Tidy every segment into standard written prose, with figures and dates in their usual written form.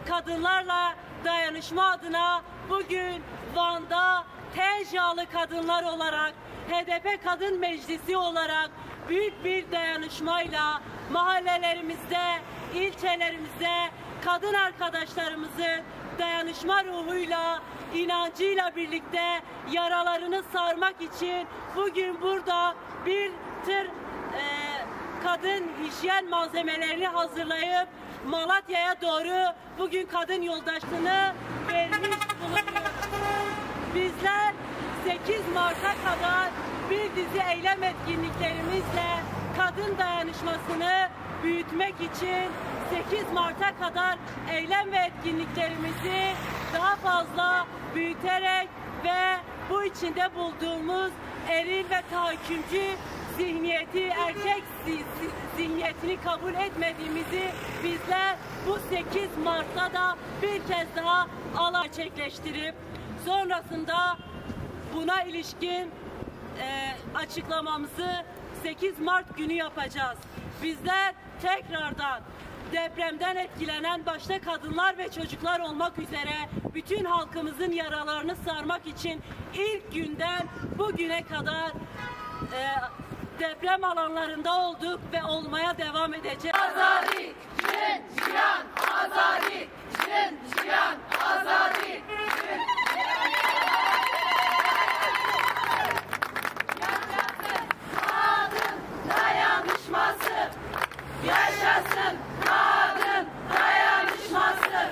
Kadınlarla dayanışma adına bugün Van'da TCA'lı kadınlar olarak, HDP Kadın Meclisi olarak büyük bir dayanışmayla mahallelerimizde, ilçelerimizde kadın arkadaşlarımızın dayanışma ruhuyla, inancıyla birlikte yaralarını sarmak için bugün burada bir tır kadın hijyen malzemelerini hazırlayıp Malatya'ya doğru bugün kadın yoldaşlığını vermiş bulunuyoruz. Bizler 8 Mart'a kadar bir dizi eylem etkinliklerimizle kadın dayanışmasını büyütmek için 8 Mart'a kadar eylem ve etkinliklerimizi daha fazla büyüterek ve bu içinde bulduğumuz eril ve tahakkümcü zihniyeti, erkek zihniyetini kabul etmediğimizi bizler bu 8 Mart'ta da bir kez daha gerçekleştirip sonrasında buna ilişkin açıklamamızı 8 Mart günü yapacağız. Bizler tekrardan depremden etkilenen başta kadınlar ve çocuklar olmak üzere bütün halkımızın yaralarını sarmak için ilk günden bugüne kadar deprem alanlarında olduk ve olmaya devam edeceğiz. Azadi, Cin, Cihan, Azadi, Cin, Cihan, Azadi, Cin, yaşasın kadın dayanışması, yaşasın kadın dayanışması.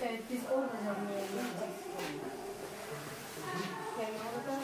Evet, biz orada canlı yayın yapacağız. Yani orada